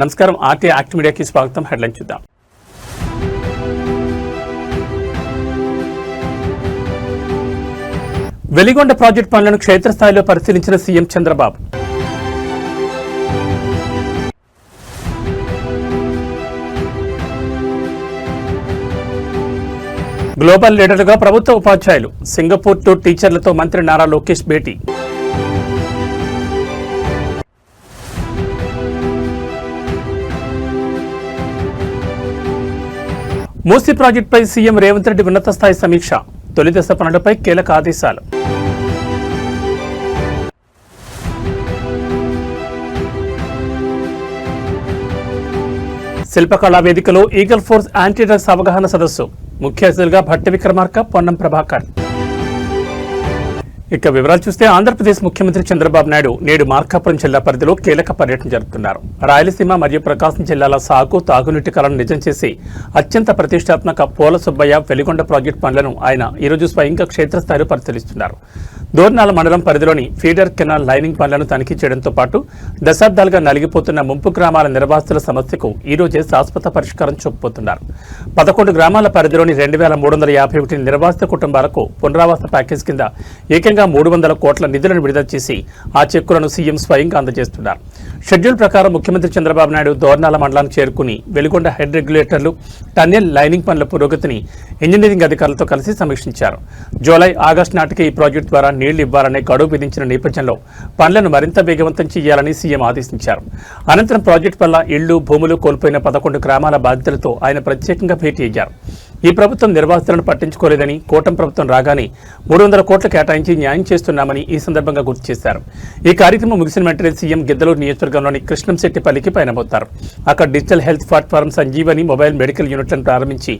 నమస్కారం. RT act మీడియాకి స్వాగతం. హెడ్లైన్ చూద్దాం. వెలిగొండ ప్రాజెక్టు పనులను క్షేత్రస్థాయిలో పరిశీలించిన సీఎం చంద్రబాబు. గ్లోబల్ లీడర్గా ప్రభుత్వ ఉపాధ్యాయులు. సింగపూర్ టూర్ టీచర్లతో మంత్రి నారా లోకేష్ భేటీ. మూసీ ప్రాజెక్టుపై సీఎం రేవంత్ రెడ్డి ఉన్నత స్థాయి సమీక్ష. తొలి దశ పనులపై కీలక ఆదేశాలు. శిల్పకళా వేదికలో ఈగల్ ఫోర్స్ యాంటీ డ్రగ్స్ అవగాహన సదస్సు. ముఖ్య అతిథులుగా భట్టి విక్రమార్క, పొన్నం ప్రభాకర్. ఇక వివరాలు చూస్తే ఆంధ్రప్రదేశ్ ముఖ్యమంత్రి చంద్రబాబు నాయుడు నేడు మార్కాపురం జిల్లా పరిధిలో కీలక పర్యటన జరుపుతున్నారు. రాయలసీమ మరియు ప్రకాశం జిల్లాల సాగు, తాగునీటి కలను నిజం చేసి అత్యంత ప్రతిష్టాత్మక పోల సుబ్బయ్య వెలిగొండ ప్రాజెక్టు పనులను ఆయన ఈరోజు స్వయంగా క్షేత్రస్థాయిలో పరిశీలిస్తున్నారు. దోర్నాల మండలం పరిధిలోని ఫీడర్ కెనాల్ లైనింగ్ పనులను తనిఖీ చేయడంతో పాటు దశాబ్దాలుగా నలిగిపోతున్న ముంపు గ్రామాల నిర్వాసితుల సమస్యకు ఈ రోజే శాశ్వత పరిష్కారం చూపబోతున్నారు. 11 గ్రామాల పరిధిలోని 2351 నిర్వాసిత కుటుంబాలకు పునరావాస ప్యాకేజ్ కింద ఏకంగా 300 కోట్ల నిధులను విడుదల చేసి ఆ చెక్కులను సీఎం స్వయంగా అందజేస్తున్నారు. షెడ్యూల్ ప్రకారం ముఖ్యమంత్రి చంద్రబాబు నాయుడు దోర్నాల మండలానికి చేరుకుని వెలిగొండ హెడ్ రెగ్యులేటర్లు, టన్నెల్ లైనింగ్ పనుల పురోగతిని ఇంజనీరింగ్ అధికారులతో కలిసి సమీక్షించారు. జూలై, ఆగస్టు నాటికి ఈ ప్రాజెక్టు ద్వారా నీళ్లు ఇవ్వాలనే గడువు విధించిన నేపథ్యంలో పనులను మరింత వేగవంతం చేయాలని సీఎం ఆదేశించారు. అనంతరం ప్రాజెక్టు వల్ల ఇళ్లు, భూములు కోల్పోయిన 11 గ్రామాల బాధితులతో ఆయన ప్రత్యేకంగా భేటీ అయ్యారు. ఈ ప్రభుత్వం నిర్వాసితులను పట్టించుకోలేదని, కూటమి ప్రభుత్వం రాగానే 300 కోట్లు కేటాయించి న్యాయం చేస్తున్నామని ఈ సందర్భంగా గుర్తు చేశారు. ఈ కార్యక్రమం ముగిసిన వెంటనే సీఎం గిద్దలూరు నియోజకవర్గంలోని కృష్ణంశెట్టిపల్లికి పయనమవుతారు. అక్కడ digital health platform Sanjeevani mobile medical యూనిట్లను ప్రారంభించి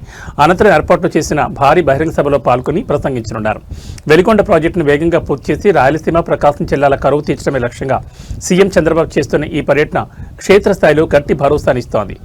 అనంతరం ఏర్పాట్లు చేసిన భారీ బహిరంగ సభలో పాల్గొని ప్రసంగించనున్నారు. వెలిగొండ ప్రాజెక్టును వేగంగా పూర్తి చేసి రాయలసీమ, ప్రకాశం జిల్లాల కరువు తీర్చడమే లక్ష్యంగా సీఎం చంద్రబాబు చేస్తున్న ఈ పర్యటన క్షేత్రస్థాయిలో గట్టి భరోసానిస్తోంది.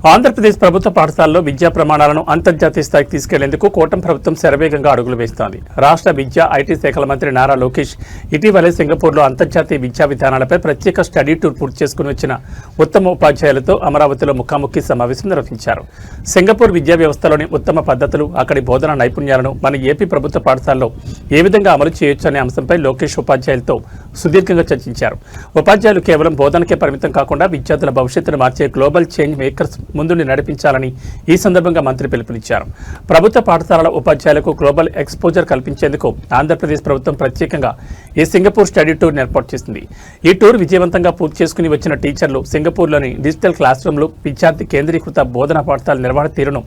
ఆంధ్రప్రదేశ్ ప్రభుత్వ పాఠశాలలో విద్యా ప్రమాణాలను అంతర్జాతీయ స్థాయికి తీసుకెళ్లేందుకు కూటమి ప్రభుత్వం శరవేగంగా అడుగులు వేస్తోంది. రాష్ట్ర విద్యా, ఐటీ శాఖల మంత్రి నారా లోకేష్ ఇటీవలే సింగపూర్లో అంతర్జాతీయ విద్యా విధానాలపై ప్రత్యేక స్టడీ టూర్ పూర్తి చేసుకుని వచ్చిన ఉత్తమ ఉపాధ్యాయులతో అమరావతిలో ముఖాముఖి సమావేశం నిర్వహించారు. సింగపూర్ విద్యా వ్యవస్థలోని ఉత్తమ పద్ధతులు, అక్కడి బోధనా నైపుణ్యాలను మన ఏపీ ప్రభుత్వ పాఠశాలలో ఏ విధంగా అమలు చేయొచ్చు అనే అంశంపై లోకేష్ ఉపాధ్యాయులతో సుదీర్ఘంగా చర్చించారు. ఉపాధ్యాయులు కేవలం బోధనకే పరిమితం కాకుండా విద్యార్థుల భవిష్యత్తును మార్చే గ్లోబల్ చేంజ్ మేకర్స్ ముందుని నడిపించాలని ఈ సందర్భంగా మంత్రి పిలుపునిచ్చారు. ప్రభుత్వ పాఠశాలల ఉపాధ్యాయులకు గ్లోబల్ ఎక్స్పోజర్ కల్పించేందుకు ఆంధ్రప్రదేశ్ ప్రభుత్వం ప్రత్యేకంగా ఈ సింగపూర్ స్టడీ టూర్ ఏర్పాటు చేసింది. ఈ టూర్ విజయవంతంగా పూర్తి చేసుకుని వచ్చిన టీచర్లు సింగపూర్లోని డిజిటల్ క్లాస్ రూమ్లు, విద్యార్థి కేంద్రీకృత బోధనా పాఠశాల నిర్వహణ తీరును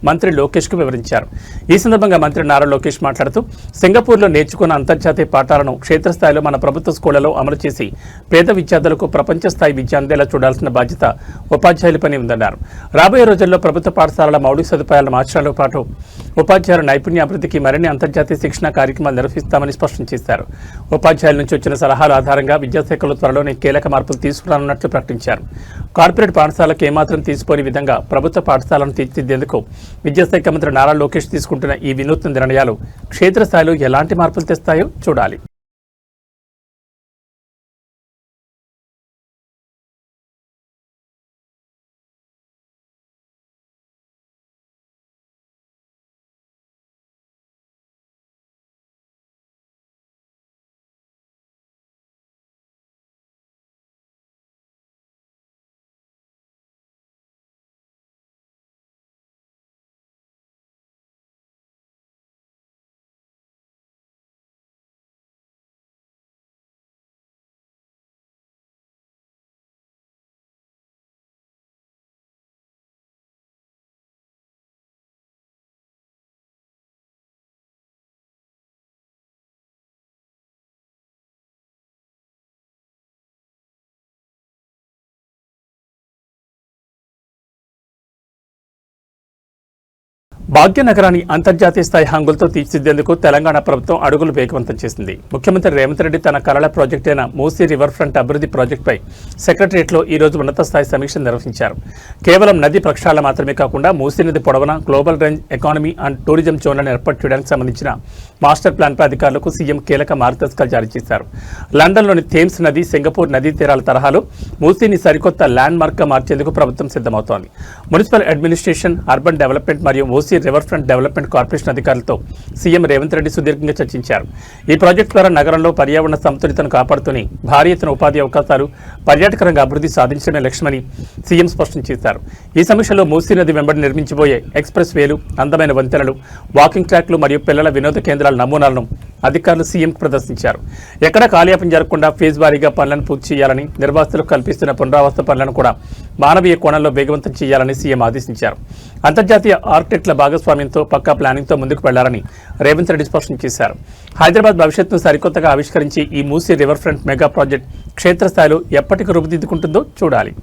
మంత్రి లోకేష్ కు వివరించారు. ఈ సందర్భంగా మంత్రి నారా లోకేష్ మాట్లాడుతూ సింగపూర్లో నేర్చుకున్న అంతర్జాతీయ పాఠాలను క్షేత్రస్థాయిలో మన ప్రభుత్వ స్కూళ్లలో అమలు చేసి పేద విద్యార్థులకు ప్రపంచ స్థాయి విద్య అందేలా చూడాల్సిన బాధ్యత ఉపాధ్యాయులపని ఉందన్నారు. రాబోయే రోజుల్లో ప్రభుత్వ పాఠశాలల మౌలిక సదుపాయాలను మార్చడంతో పాటు ఉపాధ్యాయుల నైపుణ్యాభివృద్ధికి మరిన్ని అంతర్జాతీయ శిక్షణ కార్యక్రమాలు నిర్వహిస్తామని స్పష్టం చేశారు. ఉపాధ్యాయుల నుంచి వచ్చిన సలహాల ఆధారంగా విద్యాశాఖలో త్వరలోనే కీలక మార్పులు తీసుకురానున్నట్లు ప్రకటించారు. కార్పొరేట్ పాఠశాలకు ఏమాత్రం తీసిపోని విధంగా ప్రభుత్వ పాఠశాలను తీర్చిదిద్దేందుకు విద్యాశాఖ మంత్రి నారా లోకేష్ తీసుకుంటున్న ఈ వినూత్న నిర్ణయాలు క్షేత్రస్థాయిలో ఎలాంటి మార్పులు తెస్తాయో చూడాలి. భాగ్యనగరాన్ని అంతర్జాతీయ స్థాయి హంగులతో తీర్చిదిద్దేందుకు తెలంగాణ ప్రభుత్వం అడుగులు వేగవంతం చేసింది. ముఖ్యమంత్రి రేవంత్ రెడ్డి తన కలల ప్రాజెక్టు అయిన మూసీ రివర్ ఫ్రంట్ అభివృద్ధి ప్రాజెక్టుపై సెక్రటరియట్లో ఈ రోజు ఉన్నత స్థాయి సమీక్ష నిర్వహించారు. కేవలం నది ప్రక్షాళన మాత్రమే కాకుండా మూసీ నది పొడవున global range economy and tourism జోన్లను ఏర్పాటు చేయడానికి సంబంధించిన మాస్టర్ ప్లాన్పై అధికారులకు సీఎం కీలక మార్గదర్శకాలు జారీ చేశారు. లండన్లోని థేమ్స్ నది, సింగపూర్ నదీ తీరాల తరహాలో మూసీని సరికొత్త ల్యాండ్ మార్క్గా మార్చేందుకు ప్రభుత్వం సిద్ధమవుతోంది. మున్సిపల్ అడ్మినిస్ట్రేషన్, అర్బన్ డెవలప్మెంట్ మరియు Musi river front development corporation అధికారులతో సీఎం రేవంత్ రెడ్డి సుదీర్ఘంగా చర్చించారు. ఈ ప్రాజెక్టు ద్వారా నగరంలో పర్యావరణ సమతుల్యతను కాపాడుతూనే భారీ ఎత్తున ఉపాధి అవకాశాలు, పర్యాటక రంగ అభివృద్ధి సాధించడమే లక్ష్యమని సీఎం స్పష్టం చేశారు. ఈ సమీక్షలో మూసీ నది వెంబడి నిర్మించబోయే ఎక్స్ప్రెస్ వేలు, అందమైన వంతెనలు, వాకింగ్ ట్రాక్లు మరియు పిల్లల వినోద కేంద్రాల నమూనాలను అధికారులు సీఎంకు ప్రదర్శించారు. ఎక్కడా కాలయాపన జరగకుండా ఫేజ్ వారీగా పనులను పూర్తి చేయాలని, నిర్వాసితులకు కల్పిస్తున్న పునరావాస పనులను కూడా మానవీయ కోణంలో వేగవంతం చేయాలని సీఎం ఆదేశించారు. అంతర్జాతీయ ఆర్కిటెక్టుల భాగస్వామ్యంతో పక్కా ప్లానింగ్తో ముందుకు వెళ్లాలని రేవంత్ రెడ్డి స్పష్టం చేశారు. హైదరాబాద్ భవిష్యత్తును సరికొత్తగా ఆవిష్కరించి ఈ Musi river front mega project క్షేత్రస్థాయిలో ఎప్పటికి రూపుదిద్దుకుంటుందో చూడాలి.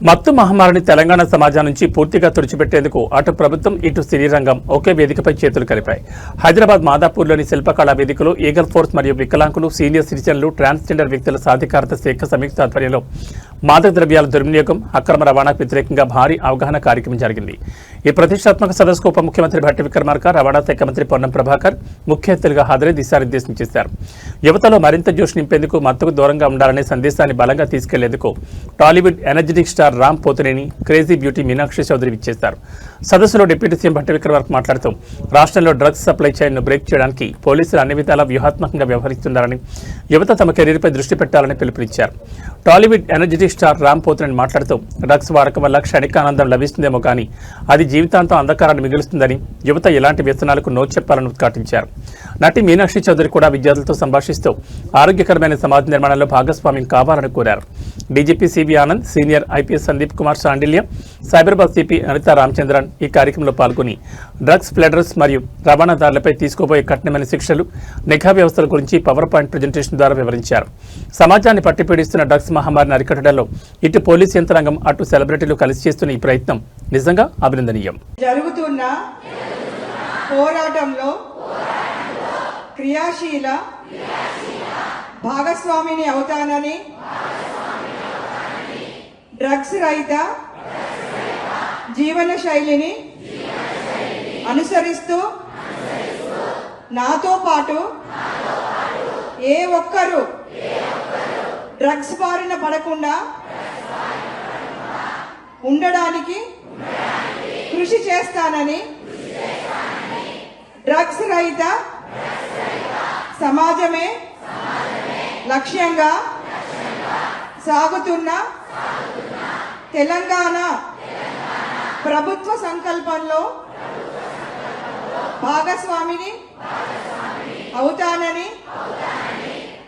మత్తు మహమ్మారిని తెలంగాణ సమాజం నుంచి పూర్తిగా తుడిచిపెట్టేందుకు అటు ప్రభుత్వం, ఇటు సినీ రంగం ఒకే వేదికపై చేతులు కలిపాయి. హైదరాబాద్ మాదాపూర్లోని శిల్పకళా వేదికలో ఈగల్ ఫోర్స్ మరియు వికలాంగులు, సీనియర్ సిటిజన్లు, ట్రాన్స్జెండర్ వ్యక్తుల సాధికారత శాఖ సంయుక్త ఆధ్వర్యంలో మాదక ద్రవ్యాల దుర్వినియోగం, అక్రమ రవాణాకు వ్యతిరేకంగా భారీ అవగాహన కార్యక్రమం జరిగింది. ఈ ప్రతిష్టాత్మక సదస్సుకు ఉప ముఖ్యమంత్రి భట్టి విక్రమార్క, రవాణా శాఖ మంత్రి పొన్నం ప్రభాకర్ ముఖ్య అతిథులుగా హాజరై దిశానిర్దేశం చేశారు. యువతలో మరింత జోష్ నింపేందుకు, మత్తుకు దూరంగా ఉండాలనే సందేశాన్ని బలంగా తీసుకెళ్లేందుకు Tollywood energetic star Ram Pothineni, crazy beauty Meenakshi Chaudhary ఇచ్చేశారు. సదస్సులో డిప్యూటీ సీఎం భట్టి విక్రమార్క మాట్లాడుతూ రాష్ట్రంలో డ్రగ్స్ సప్లై చైన్ను బ్రేక్ చేయడానికి పోలీసులు అన్ని విధాలా వ్యూహాత్మకంగా వ్యవహరిస్తున్నారని, యువత తమ కెరీర్పై దృష్టి పెట్టాలని పిలుపునిచ్చారు. టాలీవుడ్ ఎనర్జెటిక్ స్టార్ రామ్ పోతినేని మాట్లాడుతూ డ్రగ్స్ వాడకం వల్ల క్షణిక ఆనందం లభిస్తుందేమో కానీ అది జీవితాంతం అంధకారాన్ని మిగులుస్తుందని, యువత ఎలాంటి వ్యసనాలకు నో చెప్పాలని ఉద్ఘాటించారు. నటి మీనాక్షి చౌదరి కూడా విద్యార్థులతో సంభాషిస్తూ ఆరోగ్యకరమైన సమాజ నిర్మాణంలో భాగస్వామ్యం కావాలని కోరారు. DGP CV Anand, senior IPS Sandeep Kumar Sandilya, Cyberabad CP Anitha Ramachandran ఈ కార్యక్రమంలో పాల్గొని డ్రగ్స్ ప్లెడర్స్ మరియు రవాణాదారులపై తీసుకోబోయే కఠినమైన శిక్షలు, నిఘా వ్యవస్థల గురించి పవర్ పాయింట్ ప్రజెంటేషన్ ద్వారా వివరించారు. సమాజాన్ని పట్టిపీడిస్తున్న డ్రగ్స్ మహమ్మారిని అరికట్టడంలో ఇటు పోలీస్ యంత్రాంగం, అటు సెలబ్రిటీలు కలిసి చేస్తున్న ఈ ప్రయత్నం నిజంగా అభినందనీయం. జరుగుతున్న పోరాటంలో క్రియాశీల భాగస్వామిని అవుతానని, డ్రగ్స్ రహిత జీవన శైలిని అనుసరిస్తూ నాతో పాటు ఏ ఒక్కరూ డ్రగ్స్ బారిన పడకుండా ఉండడానికి కృషి చేస్తానని, డ్రగ్స్ రహిత సమాజమే లక్ష్యంగా సాగుతున్న తెలంగాణ ప్రభుత్వ సంకల్పంలో భాగస్వామిని అవుతానని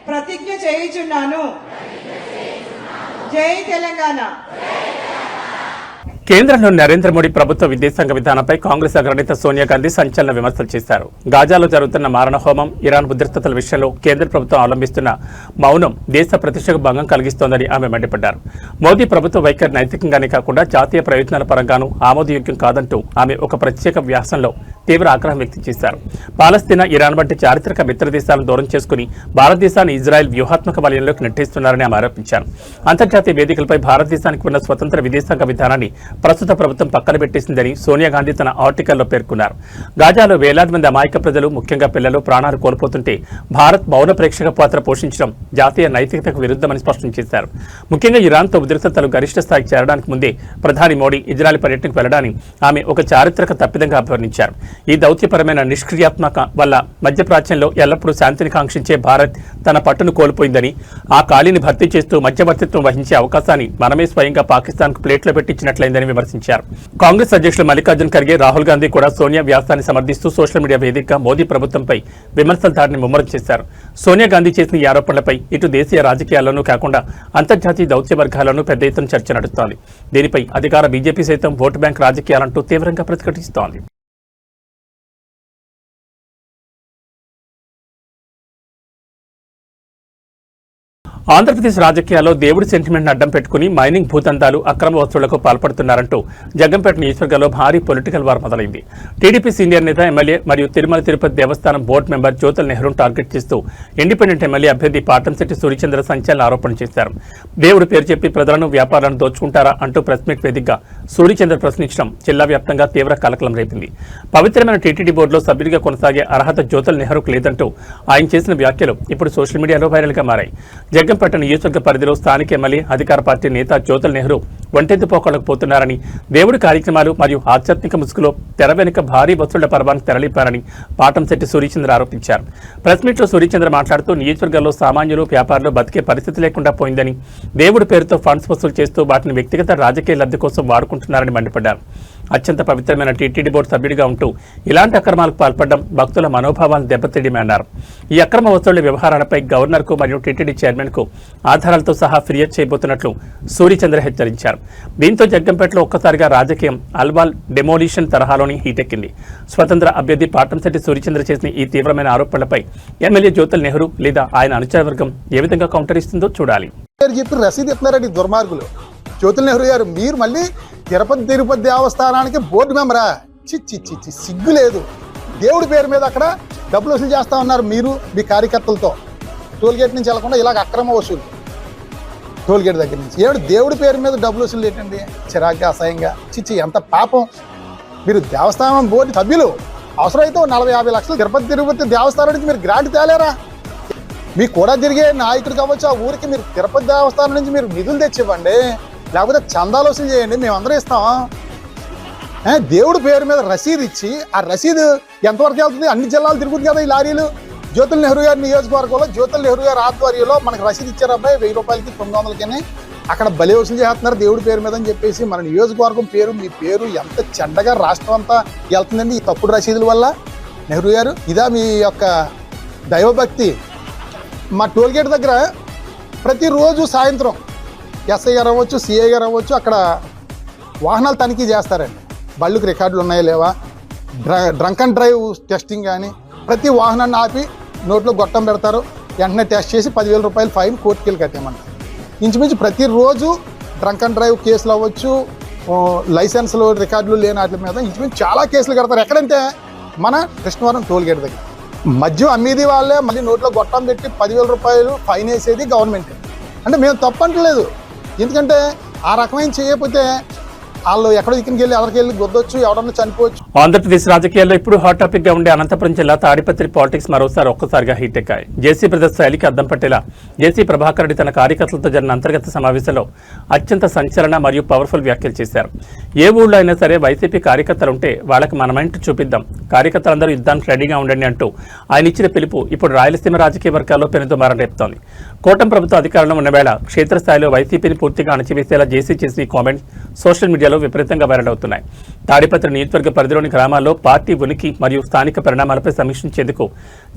ప్రతిజ్ఞ చేయుచున్నాను. జై తెలంగాణ. కేంద్రంలో నరేంద్ర మోడీ ప్రభుత్వ విదేశాంగ విధానంపై కాంగ్రెస్ అగ్రనేత సోనియా గాంధీ సంచలన విమర్శలు చేశారు. గాజాలో జరుగుతున్న మారణహోమం, ఇరాన్ ఉద్రిక్తతల విషయంలో కేంద్ర ప్రభుత్వం అవలంబిస్తున్న మౌనం దేశ ప్రతిష్టకు భంగం కలిగిస్తోందని ఆమె మండిపడ్డారు. మోదీ ప్రభుత్వ వైఖరి నైతికంగానే కాకుండా జాతీయ ప్రయోజనాల పరంగానూ ఆమోదయోగ్యం కాదంటూ ఆమె ఒక ప్రత్యేక వ్యాసంలో తీవ్ర ఆగ్రహం వ్యక్తం చేశారు. పాలస్తీనా, ఇరాన్ వంటి చారిత్రక మిత్ర దేశాలను దూరం చేసుకుని భారతదేశాన్ని ఇజ్రాయెల్ వ్యూహాత్మక వలయంలోకి నెట్టేస్తున్నారని ఆమె ఆరోపించారు. అంతర్జాతీయ వేదికలపై భారతదేశానికి ఉన్న స్వతంత్ర విదేశాంగ విధానాన్ని ప్రస్తుత ప్రభుత్వం పక్కన పెట్టేసిందని సోనియా గాంధీ తన ఆర్టికల్లో పేర్కొన్నారు. గాజాలో వేలాది మంది అమాయక ప్రజలు, ముఖ్యంగా పిల్లలు ప్రాణాలు కోల్పోతుంటే భారత్ మౌన ప్రేక్షక పాత్ర పోషించడం జాతీయ నైతికతకు విరుద్ధమని స్పష్టం చేశారు. ముఖ్యంగా ఇరాన్తో ఉద్రిక్తతలు గరిష్ట స్థాయికి చేరడానికి ముందే ప్రధాని మోడీ ఇజ్రాయెల్ పర్యటనకు వెళ్లడాన్ని ఆమె ఒక చారిత్రక తప్పిదంగా అభివర్ణించారు. ఈ దౌత్యపరమైన నిష్క్రియాత్మక వల్ల మధ్యప్రాచ్యంలో ఎల్లప్పుడూ శాంతిని కాంక్షించే భారత్ తన పట్టును కోల్పోయిందని, ఆ ఖాళీని భర్తీ చేస్తూ మధ్యవర్తిత్వం వహించే అవకాశాన్ని మనమే స్వయంగా పాకిస్తాన్కు ప్లేట్లో పెట్టించినట్లయిందని విమర్శించారు. కాంగ్రెస్ అధ్యక్షులు మల్లికార్జున్ ఖర్గే, రాహుల్ గాంధీ కూడా సోనియా వ్యాసాన్ని సమర్థిస్తూ సోషల్ మీడియా వేదికగా మోదీ ప్రభుత్వంపై విమర్శల దాడిని ముమ్మరం చేశారు. సోనియా గాంధీ చేసిన ఈ ఆరోపణలపై ఇటు దేశీయ రాజకీయాల్లోనూ కాకుండా అంతర్జాతీయ దౌత్య వర్గాల్లోనూ పెద్ద ఎత్తున చర్చ నడుస్తోంది. దీనిపై అధికార బీజేపీ సైతం ఓటు బ్యాంక్ రాజకీయాలంటూ తీవ్రంగా ప్రతిఘటిస్తోంది. ఆంధ్రప్రదేశ్ రాజకీయాల్లో దేవుడి సెంటిమెంట్ అడ్డం పెట్టుకుని మైనింగ్ భూదందాలు, అక్రమ వసూళ్లకు పాల్పడుతున్నారంటూ జగ్గంపేట నియోజకవర్గంలో భారీ పొలిటికల్ వార్ మొదలైంది. టీడీపీ సీనియర్ నేత, ఎమ్మెల్యే మరియు తిరుమల తిరుపతి దేవస్థానం బోర్డు మెంబర్ జ్యోతుల్ నెహ్రూను టార్గెట్ చేస్తూ ఇండిపెండెంట్ ఎమ్మెల్యే అభ్యర్థి పాటంశెట్టి సూర్యచంద్ర సంచలన ఆరోపణలు చేశారు. దేవుడి పేరు చెప్పి ప్రజలను, వ్యాపారాలను దోచుకుంటారా అంటూ ప్రెస్ మీట్ వేదికగా సూర్యచంద్ర ప్రశ్నించడం జిల్లా వ్యాప్తంగా తీవ్ర కలకలం రేపింది. పవిత్రమైన టీటీడీ బోర్డులో సభ్యుడిగా కొనసాగే అర్హత జ్యోతుల్ నెహ్రూకు లేదంటూ ఆయన చేసిన వ్యాఖ్యలు ఇప్పుడు సోషల్ మీడియాలో వైరల్గా మారాయి. జగ్గంపేట నియోజకవర్గ పరిధిలో స్థానిక ఎమ్మెల్యే, అధికార పార్టీ నేత జ్యోతుల్ నెహ్రూ ఒంటెద్దు పోకలకు పోతున్నారని, దేవుడి కార్యక్రమాలు మరియు ఆధ్యాత్మిక ముసుగులో తెర వెనుక భారీ వసూళ్ల పర్వానికి తెరలిపారని పాటంశెట్టి సూర్యచంద్ర ఆరోపించారు. ప్రెస్ మీట్లో సూర్యచంద్ర మాట్లాడుతూ నియోజకవర్గంలో సామాన్యులు, వ్యాపారులు బతికే పరిస్థితి లేకుండా పోయిందని, దేవుడి పేరుతో ఫండ్స్ వసూలు చేస్తూ వాటిని వ్యక్తిగత రాజకీయ లబ్ధి కోసం వాడుకుంటున్నారని మండిపడ్డారు. అత్యంత పవిత్రమైన టీటీడీ బోర్డు సభ్యుడిగా ఉంటూ ఇలాంటి అక్రమాలకు పాల్పడడం భక్తుల మనోభావాలను దెబ్బతీయడమే అన్నారు. ఈ అక్రమ వసూళ్ల వ్యవహారాలపై గవర్నర్కు మరియు టీటీడీ చైర్మన్కు ఆధారాలతో సహా ఫిర్యాదు చేయబోతున్నట్లు సూర్యచంద్ర హెచ్చరించారు. దీంతో జగ్గంపేటలో ఒక్కసారిగా రాజకీయం అల్వాల్ డెమోలిషన్ తరహాలోని హీటెక్కింది. స్వతంత్ర అభ్యర్థి పాటంశెట్టి సూర్యచంద్ర చేసిన ఈ తీవ్రమైన ఆరోపణలపై ఎమ్మెల్యే జ్యోతుల్ నెహ్రూ లేదా ఆయన అనుచరవర్గం ఏ విధంగా కౌంటర్ ఇస్తుందో చూడాలి. రసీదు ఇస్తున్నారండి దుర్మార్గులు. జ్యోతుల్ నెహ్రూ గారు, మీరు మళ్ళీ తిరుపతి దేవస్థానానికి బోర్డు మెంబరా? చిచ్చి సిగ్గు లేదు. దేవుడి పేరు మీద అక్కడ డబ్బులు వసూలు చేస్తా ఉన్నారు మీరు, మీ కార్యకర్తలతో. టోల్గేట్ నుంచి వెళ్లకుండా ఇలాగ అక్రమ వసూలు, టోల్గేట్ దగ్గర నుంచి. దేవుడి పేరు మీద డబ్బులు వసూలు ఏంటండి? చిరాగ్గా, అసహ్యంగా. ఎంత పాపం. మీరు దేవస్థానం బోర్డు సభ్యులు, అవసరమైతే 40-50 లక్షలు తిరుపతి దేవస్థానం నుంచి మీరు గ్రాంట్ తేలేరా? మీకు కూడా తిరిగే నాయకుడు కావచ్చు, ఆ ఊరికి మీరు తిరుపతి దేవస్థానం నుంచి మీరు నిధులు తెచ్చివ్వండి, లేకపోతే చందాలు వసూలు చేయండి, మేమందరం ఇస్తాం. దేవుడి పేరు మీద రసీదు ఇచ్చి, ఆ రసీదు ఎంతవరకు వెళ్తుంది? అన్ని జిల్లాలు తిరుగుతుంది కదా ఈ లారీలు. జ్యోతుల్ నెహ్రూ గారి నియోజకవర్గంలో జ్యోతుల్ నెహ్రూ గారి ఆధ్వర్యంలో మనకు రసీదు ఇచ్చారు అబ్బాయి, 1000 రూపాయలకి 900కి అక్కడ బలి వసూలు చేస్తున్నారు దేవుడి పేరు మీద అని చెప్పేసి. మన నియోజకవర్గం పేరు, మీ పేరు ఎంత చెడ్డగా రాష్ట్రం అంతా వెళ్తుందండి ఈ తప్పుడు రసీదుల వల్ల. నెహ్రూ గారు, ఇదా మీ యొక్క దైవభక్తి? మా టోల్గేట్ దగ్గర ప్రతిరోజు సాయంత్రం ఎస్ఐ గారు అవ్వచ్చు, సిఐ గారు అవ్వచ్చు, అక్కడ వాహనాలు తనిఖీ చేస్తారండి. బళ్ళుకి రికార్డులు ఉన్నాయా లేవా, డ్రంక్ అండ్ డ్రైవ్ టెస్టింగ్ కానీ, ప్రతి వాహనాన్ని ఆపి నోట్లో గొట్టం పెడతారు. వెంటనే టెస్ట్ చేసి 10,000 రూపాయలు ఫైన్ కోర్టుకి వెళ్ళి కట్టేయమంటారు. ఇంచుమించు ప్రతిరోజు డ్రంక్ అండ్ డ్రైవ్ కేసులు అవ్వచ్చు, లైసెన్సులు రికార్డులు లేని వాటి మీద ఇంచుమించు చాలా కేసులు కడతారు. ఎక్కడంటే మన కృష్ణవరం టోల్గేట్ దగ్గర. మద్యం అమ్మేది వాళ్ళే, మళ్ళీ నోట్లో గొట్టం పెట్టి 10,000 రూపాయలు ఫైన్ వేసేది గవర్నమెంట్. అంటే మేము తప్పంటలేదు, ఎందుకంటే ఆ రకమైన చేయకపోతే వాళ్ళు ఎక్కడో ఇక్కడికి వెళ్ళి ఎవరికి వెళ్ళి గుద్దొచ్చు, ఎవరన్నా చనిపోవచ్చు. ఆంధ్రప్రదేశ్ రాజకీయాల్లో ఇప్పుడు హాట్ టాపిక్ గా ఉండే అనంతపురం జిల్లా తాడిపత్రి పాలిటిక్స్ మరోసారి ఒక్కసారిగా హీట్ ఎక్కాయి. జేసీ బ్రదర్స్ శైలికి అద్దం పట్టేలా జేసీ ప్రభాకర్ రెడ్డి తన కార్యకర్తలతో జరిగిన అంతర్గత సమావేశంలో అత్యంత సంచలన మరియు పవర్ఫుల్ వ్యాఖ్యలు చేశారు. ఏ ఊళ్ళో అయినా సరే వైసీపీ కార్యకర్తలు ఉంటే వాళ్ళకి మనమైంటూ చూపిద్దాం, కార్యకర్తలందరూ యుద్ధానికి రెడీగా ఉండండి అంటూ ఆయన ఇచ్చిన పిలుపు ఇప్పుడు రాయలసీమ రాజకీయ వర్గాల్లో పెనుదుమారం రేపుతోంది. కూటమి ప్రభుత్వ అధికారంలో ఉన్న వేళ క్షేత్రస్థాయిలో వైసీపీని పూర్తిగా అణచివేసేలా జేసీ చేసిన ఈ కామెంట్స్ సోషల్ మీడియాలో విపరీతంగా వైరల్ అవుతున్నాయి. తాడిపత్రి నియోజకవర్గ పరిధిలోని గ్రామాల్లో పార్టీ ఉనికి మరియు స్థానిక పరిణామాలపై సమీక్షించేందుకు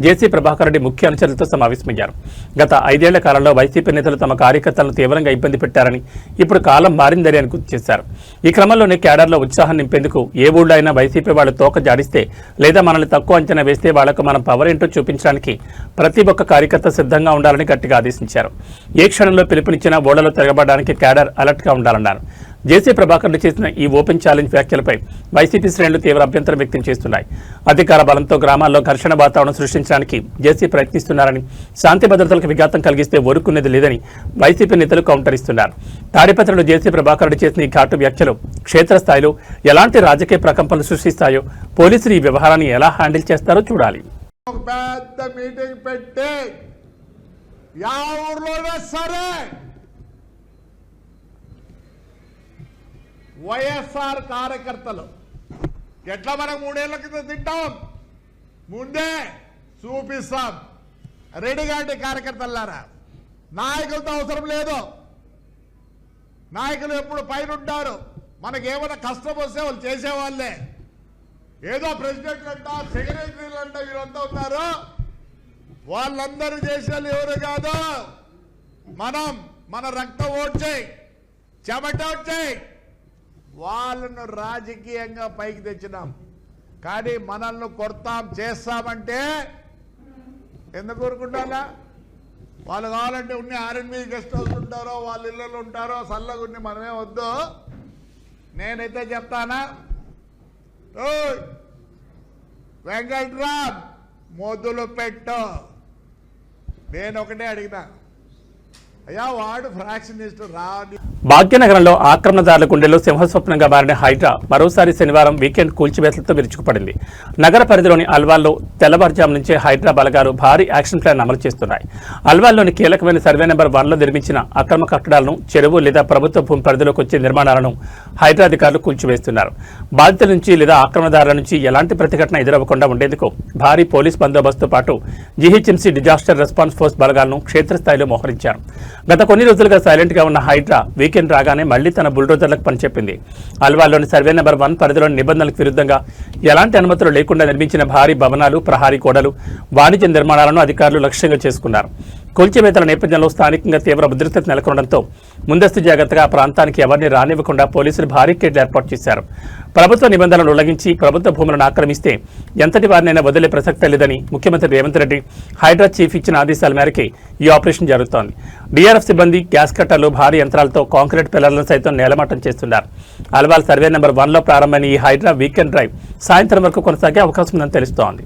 జేసీ ప్రభాకర్ రెడ్డి ముఖ్య అనుచరులతో సమావేశమయ్యారు. గత 5 ఏళ్ల కాలంలో వైసీపీ నేతలు తమ కార్యకర్తలను తీవ్రంగా ఇబ్బంది పెట్టారని, ఇప్పుడు కాలం మారిందని అని గుర్తు చేశారు. ఈ క్రమంలోనే క్యాడర్లో ఉత్సాహం నింపేందుకు ఏ ఊళ్ళో అయినా వైసీపీ వాళ్ళు తోక జాడిస్తే లేదా మనల్ని తక్కువ అంచనా వేస్తే వాళ్లకు మనం పవర్ ఏంటో చూపించడానికి ప్రతి ఒక్క కార్యకర్త సిద్ధంగా ఉండాలని గట్టిగా ఆదేశించారు. ఏ క్షణంలో పిలుపునిచ్చినా ఓడలో తిరగబడడానికి క్యాడర్ అలర్ట్గా ఉండాలన్నారు. జేసీ ప్రభాకర్లు చేసిన ఈ ఓపెన్ ఛాలెంజ్ వ్యాఖ్యలపై వైసీపీ శ్రేణులు తీవ్ర అభ్యంతరం వ్యక్తం చేస్తున్నాయి. అధికార బలంతో గ్రామాల్లో ఘర్షణ వాతావరణం సృష్టించడానికి జేసీ ప్రయత్నిస్తున్నారని, శాంతి భద్రతలకు విఘాతం కలిగిస్తే ఊరుకునేది లేదని వైసీపీ నేతలు కౌంటర్ ఇస్తున్నారు. తాడిపత్రిలో జేసీ ప్రభాకర్లు చేసిన ఈ ఘాటు వ్యాఖ్యలు క్షేత్రస్థాయిలో ఎలాంటి రాజకీయ ప్రకంపనలు సృష్టిస్తాయో, పోలీసులు ఈ వ్యవహారాన్ని ఎలా హ్యాండిల్ చేస్తారో చూడాలి. పెద్ద మీటింగ్ పెట్టి యా ఊర్లోనే సరే వైఎస్ఆర్ కార్యకర్తలు ఎట్లా మనం 3 ఏళ్ల కింద తింటాం, ముందే చూపిస్తాం. రెడీగాంటి కార్యకర్తలారా, నాయకులతో అవసరం లేదు. నాయకులు ఎప్పుడు పైన ఉంటారు. మనకేమైనా కష్టం వస్తే వాళ్ళు చేసేవాళ్ళే. ఏదో ప్రెసిడెంట్ అంట, సెక్రటరీలు అంట, వీరంతా ఉన్నారు. వాళ్ళందరూ చేసేవాళ్ళు ఎవరు కాదు. మన రక్తం ఓడ్చేయి, చెమట ఓడ్చేయి, వాళ్ళను రాజకీయంగా పైకి తెచ్చినాం. కానీ మనల్ని కొడతాం చేస్తామంటే ఎందుకు ఊరుకుంటారా? వాళ్ళు కావాలంటే ఉన్ని ఆర్ఎన్బి గెస్ట్ హౌస్ ఉంటారో, వాళ్ళ ఇళ్ళలో ఉంటారో, చల్లగా ఉన్ని మనమే వద్దు. నేనైతే చెప్తానా, వెంకట్రామ్ మొదలు పెట్టు. నేను ఒకటే అడిగినా, అయ్యా వాడు ఫ్రాక్షనిస్ట్ రాని. భాగ్యనగరంలో ఆక్రమణదారుల గుండెల్లో సింహస్వప్నంగా మారిన హైడ్రా మరోసారి శనివారం వీకెండ్ కూల్చివేతలతో విరుచుకుపడింది. నగర పరిధిలోని అల్వాల్లో తెల్లవారుజాము నుంచే హైడ్రా బలగాలు భారీ యాక్షన్ ప్లాన్ అమలు చేస్తున్నాయి. అల్వాల్లోని కీలకమైన సర్వే నెంబర్ 1లో నిర్మించిన అక్రమ కట్టడాలను, చెరువు లేదా ప్రభుత్వ భూమి పరిధిలోకి వచ్చే నిర్మాణాలను హైడ్రా అధికారులు కూల్చివేస్తున్నారు. బాధితుల నుంచి లేదా ఆక్రమణదారుల నుంచి ఎలాంటి ప్రతిఘటన ఎదురవ్వకుండా ఉండేందుకు భారీ పోలీస్ బందోబస్తుతో పాటు జీహెచ్ఎంసీ డిజాస్టర్ రెస్పాన్స్ ఫోర్స్ బలగాలను క్షేత్రస్థాయిలో మోహరించారు. గత కొన్ని రోజులుగా సైలెంట్ గా ఉన్న హైడ్రా వీకెండ్ రాగానే మళ్లీ తన బుల్డోజర్లకు పనిచెప్పింది. అల్వాల్లోని సర్వే నెంబర్ 1 పరిధిలోని నిబంధనలకు విరుద్ధంగా ఎలాంటి అనుమతులు లేకుండా నిర్మించిన భారీ భవనాలు, ప్రహారీ గోడలు, వాణిజ్య నిర్మాణాలను అధికారులు లక్ష్యంగా చేసుకున్నారు. కూల్చివేతల నేపథ్యంలో స్థానికంగా తీవ్ర ఉద్రిక్తత నెలకొనడంతో ముందస్తు జాగ్రత్తగా ఆ ప్రాంతానికి ఎవరిని రానివ్వకుండా పోలీసులు బారికేడ్లు ఏర్పాటు చేశారు. ప్రభుత్వ నిబంధనలు ఉల్లంఘించి ప్రభుత్వ భూములను ఆక్రమిస్తే ఎంతటి వారినైనా వదిలే ప్రసక్తే లేదని ముఖ్యమంత్రి రేవంత్ రెడ్డి హైడ్రా చీఫ్ ఇచ్చిన ఆదేశాల మేరకే ఈ ఆపరేషన్ జరుగుతోంది. డీఆర్ఎఫ్ సిబ్బంది గ్యాస్ కట్టర్లు, భారీ యంత్రాలతో కాంక్రీట్ పిల్లర్లను సైతం నేలమట్టం చేస్తున్నారు. అల్వాల్ సర్వే నెంబర్ 1లో ప్రారంభమైన ఈ హైడ్రా వీకెండ్ డ్రైవ్ సాయంత్రం వరకు కొనసాగే అవకాశం ఉందని తెలుస్తోంది.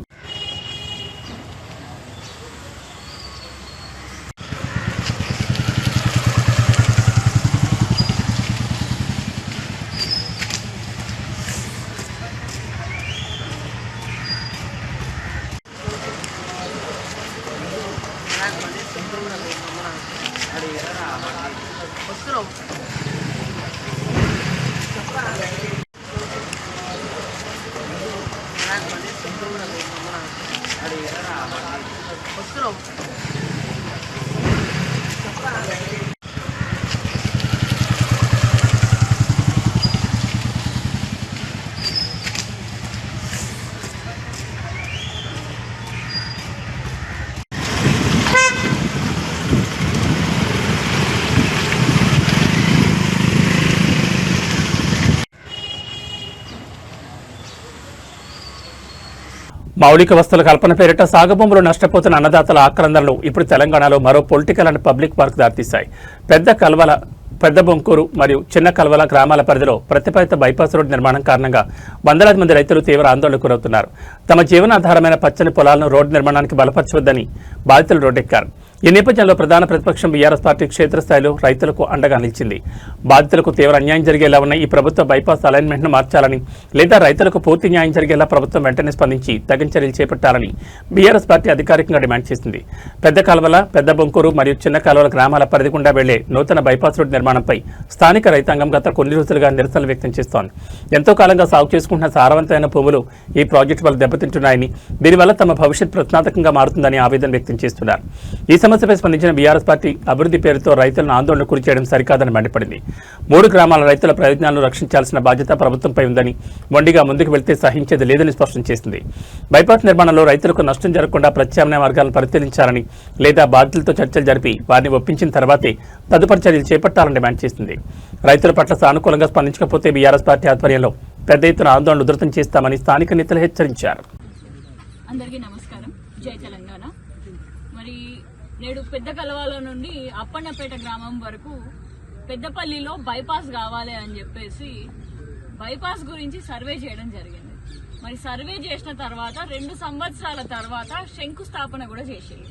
మౌలిక వస్తువుల కల్పన పేరిట సాగుభూములు నష్టపోతున్న అన్నదాతల ఆక్రందనలు ఇప్పుడు తెలంగాణలో మరో పొలిటికల్ అండ్ పబ్లిక్ పార్క్ దారితీశాయి. పెద్ద బొంకూరు మరియు చిన్న కల్వల గ్రామాల పరిధిలో ప్రతిపాదిత బైపాస్ రోడ్డు నిర్మాణం కారణంగా వందలాది మంది రైతులు తీవ్ర ఆందోళనకు గురవుతున్నారు. తమ జీవనాధారమైన పచ్చని పొలాలను రోడ్డు నిర్మాణానికి బలపరచవద్దని బాధితులు రోడ్డెక్కారు. ఈ నేపథ్యంలో ప్రధాన ప్రతిపక్షం బీఆర్ఎస్ పార్టీ క్షేత్రస్థాయిలో రైతులకు అండగా నిలిచింది. బాధితులకు తీవ్ర అన్యాయం జరిగేలా ఉన్న ఈ ప్రభుత్వ బైపాస్ అలైన్మెంట్ను మార్చాలని, లేదా రైతులకు పూర్తి న్యాయం జరిగేలా ప్రభుత్వం వెంటనే స్పందించి తగిన చర్యలు చేపట్టాలని బీఆర్ఎస్ పార్టీ అధికారికంగా డిమాండ్ చేసింది. పెద్ద కాల్వల, పెద్ద బొంకూరు మరియు చిన్న కాల్వల గ్రామాల పరిధి గుండా వెళ్లే నూతన బైపాస్ రోడ్డు నిర్మాణంపై స్థానిక రైతాంగం గత కొన్ని రోజులుగా నిరసనలు వ్యక్తం చేస్తోంది. ఎంతో కాలంగా సాగు చేసుకుంటున్న సారవంతమైన భూములు ఈ ప్రాజెక్టు వల్ల దెబ్బతింటున్నాయని, దీనివల్ల తమ భవిష్యత్ ప్రశ్నార్థకంగా మారుతుందని ఆవేదన వ్యక్తం చేస్తున్నారు. ఈ సమస్యపై స్పందించిన బీఆర్ఎస్ పార్టీ అభివృద్ధి పేరుతో రైతులను ఆందోళన గురి చేయడం సరికాదని మండిపడింది. 3 గ్రామాల రైతుల ప్రయోజనాలను రక్షించాల్సిన బాధ్యత ప్రభుత్వంపై ఉందని, మొండిగా ముందుకు వెళ్తే సహించేది లేదని స్పష్టం చేసింది. బైపాస్ నిర్మాణంలో రైతులకు నష్టం జరగకుండా ప్రత్యామ్నాయ మార్గాలను పరిశీలించాలని, లేదా బాధితులతో చర్చలు జరిపి వారిని ఒప్పించిన తర్వాతే తదుపరి చర్యలు చేపట్టాలని డిమాండ్ చేసింది. రైతుల పట్ల సానుకూలంగా స్పందించకపోతే బీఆర్ఎస్ పార్టీ ఆధ్వర్యంలో పెద్ద ఎత్తున ఆందోళన ఉధృతం చేస్తామని స్థానిక నేతలు హెచ్చరించారు. అందరికీ నమస్కారం. జై తెలంగాణ. మరి నేడు పెద్ద కలవాల నుండి అప్పన్నపేట గ్రామం వరకు పెద్దపల్లిలో బైపాస్ కావాలి అని చెప్పేసి బైపాస్ గురించి సర్వే చేయడం జరిగింది. మరి సర్వే చేసిన తర్వాత 2 సంవత్సరాల తర్వాత శంకుస్థాపన కూడా చేసేది.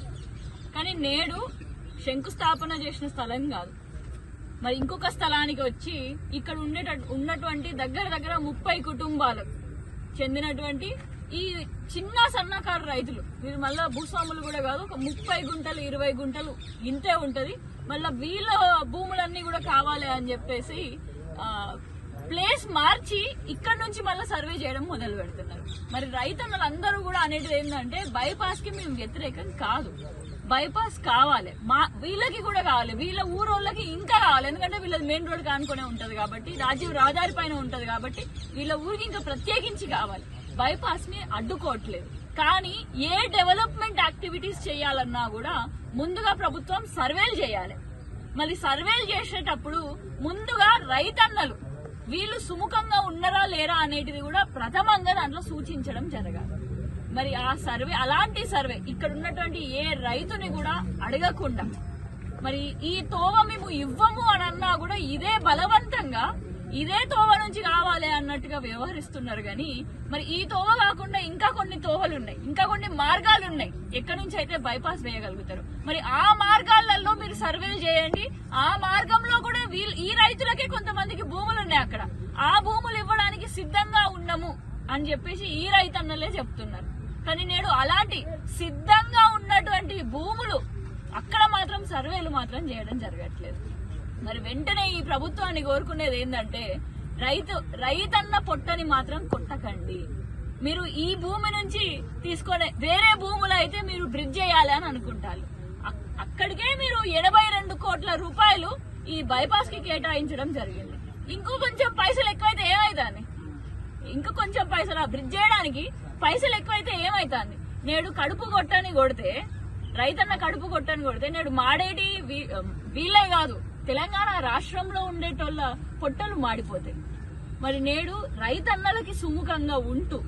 కానీ నేడు శంకుస్థాపన చేసిన స్థలం కాదు, మరి ఇంకొక స్థలానికి వచ్చి ఇక్కడ ఉన్నటువంటి దగ్గర 30 కుటుంబాలకు చెందినటువంటి ఈ చిన్న సన్నకారు రైతులు, వీరు మళ్ళా భూస్వాములు కూడా కాదు, ఒక 30 గుంటలు 20 గుంటలు ఇంతే ఉంటది. మళ్ళా వీళ్ళ భూములన్నీ కూడా కావాలి అని చెప్పేసి ప్లేస్ మార్చి ఇక్కడ నుంచి మళ్ళీ సర్వే చేయడం మొదలు పెడుతున్నారు. మరి రైతన్నలందరూ కూడా అనేది ఏంటంటే బైపాస్ కి మేము వ్యతిరేకం కాదు, బైపాస్ కావాలి, వీళ్ళకి కూడా కావాలి, వీళ్ళ ఊరోళ్ళకి ఇంకా కావాలి. ఎందుకంటే వీళ్ళది మెయిన్ రోడ్ కానుకునే ఉంటది కాబట్టి, రాజీవ్ రహదారి పైన ఉంటది కాబట్టి వీళ్ళ ఊరికి ఇంకా ప్రత్యేకించి కావాలి. బైపాస్ ని అడ్డుకోవట్లేదు, కానీ ఏ డెవలప్మెంట్ యాక్టివిటీస్ చేయాలన్నా కూడా ముందుగా ప్రభుత్వం సర్వేలు చేయాలి. మరి సర్వేలు చేసేటప్పుడు ముందుగా రైతన్నలు వీళ్ళు సుముఖంగా ఉన్నారా లేరా అనేటిది కూడా ప్రథమంగా దాంట్లో సూచించడం జరగాలి. మరి ఆ సర్వే, అలాంటి సర్వే ఇక్కడ ఉన్నటువంటి ఏ రైతుని కూడా అడగకుండా, మరి ఈ తోవ మేము ఇవ్వము అని అన్నా కూడా ఇదే బలవంతంగా ఇదే తోవ నుంచి కావాలి అన్నట్టుగా వ్యవహరిస్తున్నారు. కానీ మరి ఈ తోవ కాకుండా ఇంకా కొన్ని తోవలు ఉన్నాయి, ఇంకా కొన్ని మార్గాలు ఉన్నాయి ఎక్కడి నుంచి అయితే బైపాస్ వేయగలుగుతారు. మరి ఆ మార్గాలలో మీరు సర్వేలు చేయండి. ఆ మార్గంలో కూడా ఈ రైతులకే కొంతమందికి భూములు ఉన్నాయి, అక్కడ ఆ భూములు ఇవ్వడానికి సిద్ధంగా ఉన్నాము అని చెప్పేసి ఈ రైతన్నలే చెప్తున్నారు. కానీ నేడు అలాంటి సిద్ధంగా ఉన్నటువంటి భూములు అక్కడ మాత్రం సర్వేలు మాత్రం చేయడం జరగట్లేదు. మరి వెంటనే ఈ ప్రభుత్వాన్ని కోరుకునేది ఏంటంటే రైతన్న పొట్టని మాత్రం కొట్టకండి. మీరు ఈ భూమి నుంచి తీసుకునే వేరే భూములు అయితే మీరు బ్రిడ్జ్ చేయాలి అని అనుకుంటారు, అక్కడికే మీరు 82 కోట్ల రూపాయలు ఈ బైపాస్ కి కేటాయించడం జరిగింది. ఇంకో కొంచెం పైసలు ఎక్కువైతే ఏమైతుంది, ఇంకా కొంచెం పైసలు బ్రిడ్జ్ చేయడానికి పైసలు ఎక్కువైతే ఏమైతుంది. నేడు కడుపు కొట్టని కొడితే, రైతన్న కడుపు కొట్టని కొడితే నేడు మాడేటి వీళ్ళే కాదు, తెలంగాణ రాష్ట్రంలో ఉండేటోళ్ళ పొట్టలు మాడిపోతాయి. మరి నేడు రైతన్నలకి సుముఖంగా ఉంటూ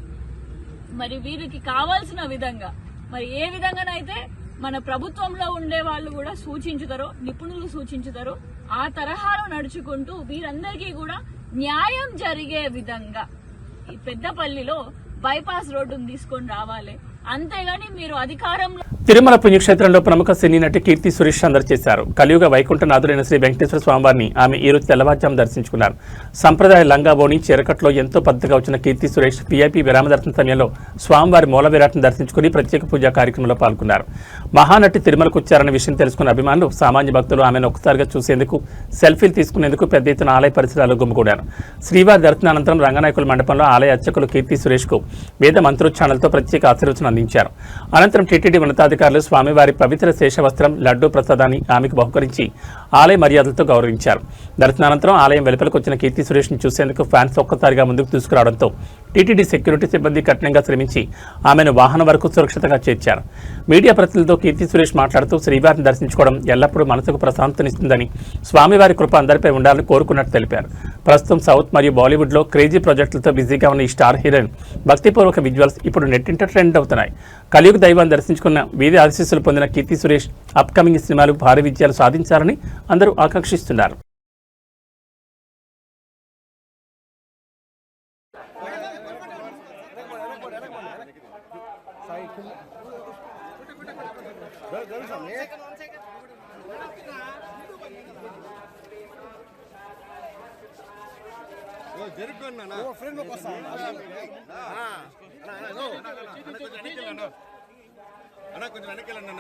మరి వీరికి కావాల్సిన విధంగా, మరి ఏ విధంగానైతే మన ప్రభుత్వంలో ఉండే వాళ్ళు కూడా సూచించుతారో, నిపుణులు సూచించుతారో ఆ తరహాలో నడుచుకుంటూ వీరందరికీ కూడా న్యాయం జరిగే విధంగా ఈ పెద్దపల్లిలో బైపాస్ రోడ్డును తీసుకొని రావాలి. అంతేగాని మీరు అధికారంలో తిరుమల పుణ్యక్షేత్రంలో ప్రముఖ సినీ నటి కీర్తి సురేష్ సందడి చేశారు. కలియుగ వైకుంఠనాథుడైన శ్రీ వెంకటేశ్వర స్వామివారిని ఆమె ఈ రోజు తెల్లవారుజాము దర్శించుకున్నారు. సంప్రదాయ లంగాబోని చీరకట్లో ఎంతో పద్ధతిగా వచ్చిన కీర్తి సురేష్ వీఐపీ విరామదర్శన సమయంలో స్వామివారి మూల విరాట్ను దర్శించుకుని ప్రత్యేక పూజా కార్యక్రమంలో పాల్గొన్నారు. మహానటి తిరుమలకు వచ్చారన్న విషయం తెలుసుకున్న అభిమానులు, సామాన్య భక్తులు ఆమెను ఒక్కసారిగా చూసేందుకు, సెల్ఫీలు తీసుకునేందుకు పెద్ద ఎత్తున ఆలయ పరిసరాలు గుమిగూడారు. శ్రీవారి దర్శనానంతరం రంగనాయకుల మండపంలో ఆలయ అర్చకులు కీర్తి సురేష్ కు వేద మంత్రోచ్చారణలతో ప్రత్యేక ఆశీర్వచనం అందించారు. అనంతరం టీటీడీ ఉన్నతాధికారులు స్వామివారి పవిత్ర శేషవస్త్రం, లడ్డూ ప్రసాదాన్ని ఆమెకు బహుకరించి ఆలయ మర్యాదలతో గౌరవించారు. దర్శనానంతరం ఆలయం వెలుపలకు వచ్చిన కీర్తి సురేష్ ను చూసేందుకు ఫ్యాన్స్ ఒక్కసారిగా ముందుకు తీసుకురావడంతో టీటీడీ సెక్యూరిటీ సిబ్బంది కఠినంగా శ్రమించి ఆమెను వాహనం వరకు సురక్షితంగా చేర్చారు. మీడియా ప్రతినిధులతో కీర్తి సురేష్ మాట్లాడుతూ శ్రీవారిని దర్శించుకోవడం ఎల్లప్పుడూ మనసుకు ప్రశాంతనిస్తుందని, స్వామివారి కృప అందరిపై ఉండాలని కోరుకున్నట్టు తెలిపారు. ప్రస్తుతం సౌత్ మరియు బాలీవుడ్ లో క్రేజీ ప్రాజెక్టులతో బిజీగా ఉన్న ఈ స్టార్ హీరోయిన్ భక్తిపూర్వక విజువల్స్ ఇప్పుడు నెట్టింట ట్రెండ్ అవుతున్నాయి. కలియుగ దైవాన్ని దర్శించుకున్న వీధి ఆశీస్సులు పొందిన కీర్తి సురేష్ అప్కమింగ్ సినిమాలు భారీ విజయాలు సాధించాలని అందరూ ఆకాంక్షిస్తున్నారు. కొంచెం వెనకెళ్ళండి.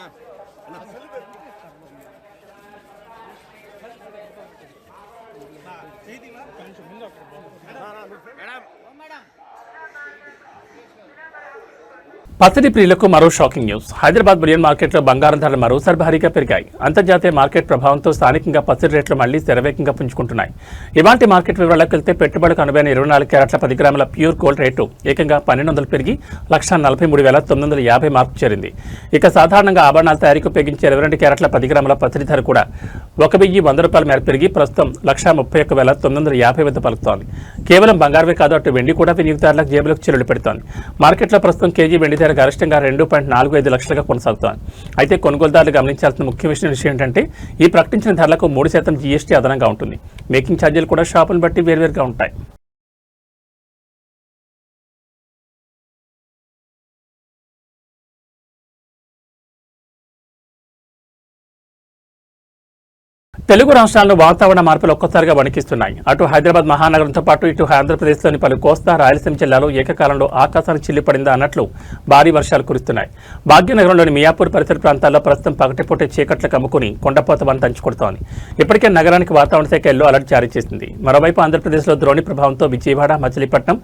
పసిడి ప్రియులకు మరో షాకింగ్ న్యూస్. హైదరాబాద్ బులియన్ మార్కెట్లో బంగారం ధరలు మరోసారి భారీగా పెరిగాయి. అంతర్జాతీయ మార్కెట్ ప్రభావంతో స్థానికంగా పసిడి రేట్లు మళ్లీ శరవేగంగా పుంజుకుంటున్నాయి. ఇవాంటి మార్కెట్ వివరాలకు వెళ్తే పెట్టుబడులకు అనువైన 24 క్యారెట్ల 10 గ్రాముల ప్యూర్ గోల్డ్ రేటు ఏకంగా 1200 పెరిగి 1,43,950 మార్కు చేరింది. ఇక సాధారణంగా ఆభరణాల తయారీకి ఉపయోగించే 22 క్యారెట్ల 10 గ్రాముల పసిడి ధర కూడా 1,100 రూపాయల మేర పెరిగి ప్రస్తుతం 1,31,950 వద్ద పలుకుతోంది. కేవలం బంగారమే కాదు, అటు వెండి కూడా వినియోగదారులకు జేబులకు చిల్లులు పెడుతోంది. మార్కెట్లో ప్రస్తుతం కేజీ వెండి బజార్ గరిష్టంగా 2.45 లక్షలుగా కొనసాగుతోంది. అయితే కొనుగోలుదారులు గమనించాల్సిన ముఖ్య విషయం ఏంటంటే ఈ ప్రకటించిన ధరలకు 3% జీఎస్టీ అదనంగా ఉంటుంది. మేకింగ్ ఛార్జీలు కూడా షాపులను బట్టి వేర్వేరుగా ఉంటాయి. తెలుగు రాష్ట్రాల్లో వాతావరణ మార్పులు ఒక్కసారిగా వణికిస్తున్నాయి. అటు హైదరాబాద్ మహానగరంతో పాటు ఇటు ఆంధ్రప్రదేశ్లోని పలు కోస్తా, రాయలసీమ జిల్లాలో ఏకకాలంలో ఆకాశానికి చిల్లిపడిందా అన్నట్లు భారీ వర్షాలు కురుస్తున్నాయి. భాగ్యనగరంలోని మియాపూర్ పరిసర ప్రాంతాల్లో ప్రస్తుతం పగటిపూట చీకట్లు కమ్ముకుని కొండపోత వాన దంచుకొడుతోంది. ఇప్పటికే నగరానికి వాతావరణ శాఖ ఎల్లో అలర్ట్ జారీ చేసింది. మరోవైపు ఆంధ్రప్రదేశ్లో ద్రోణి ప్రభావంతో విజయవాడ, మచిలీపట్నం,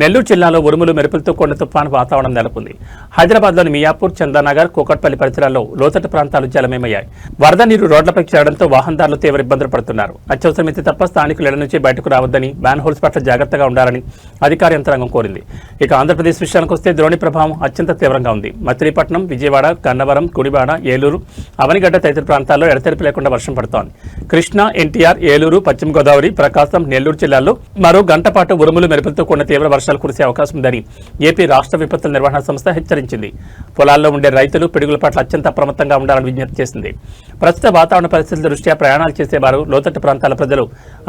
నెల్లూరు జిల్లాలో ఉరుములు మెరుపులతో కొండ తుఫాను వాతావరణం నెలకొంది. హైదరాబాద్లోని మియాపూర్, చందానగర్, కూకట్పల్లి పరిసరాల్లో లోతట్టు ప్రాంతాలు జలమయమయ్యాయి. వరద నీరు రోడ్లపైకి చేరడంతో వాహనదారులు తీవ్ర ఇబ్బందులు పడుతున్నారు. అత్యవసరమైతే తప్ప స్థానికులు ఇళ్ల నుంచి బయటకు రావద్దని, మ్యాన్ హోల్స్ పట్ల జాగ్రత్తగా ఉండాలని అధికార యంత్రాంగం కోరింది. ఇక ఆంధ్రప్రదేశ్ విషయానికి వస్తే ద్రోణి ప్రభావం అత్యంత తీవ్రంగా ఉంది. మచిలీపట్నం, విజయవాడ, గన్నవరం, గుడివాడ, ఏలూరు, అవనిగడ్డ తదితర ప్రాంతాల్లో ఎడతెరిపి లేకుండా వర్షం పడుతోంది. కృష్ణా, ఎన్టీఆర్, ఏలూరు, పశ్చిమ గోదావరి, ప్రకాశం, నెల్లూరు జిల్లాల్లో మరో గంట పాటు ఉరుములు మెరుపులతో కూడిన తీవ్ర వర్షాలు కురిసే అవకాశం ఉందని ఏపీ రాష్ట్ర విపత్తుల నిర్వహణ సంస్థ హెచ్చరించింది. పొలాల్లో ఉండే రైతులు పిడుగుల పట్ల అత్యంత అప్రమత్తంగా ఉండాలని విజ్ఞప్తి చేసింది. ప్రస్తుత వాతావరణ పరిస్థితుల దృష్ట్యా ప్రయాణాలు చేసేవారు, లోతట్టు ప్రాంతాల ప్రజలు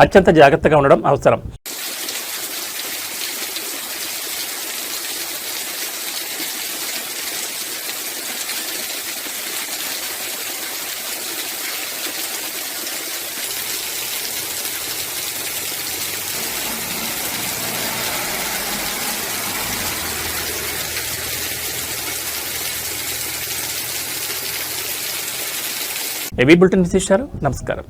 అత్యంత జాగ్రత్తగా ఉండడం అవసరం. ఏబీ బులెటిన్ విశేషాలు. నమస్కారం.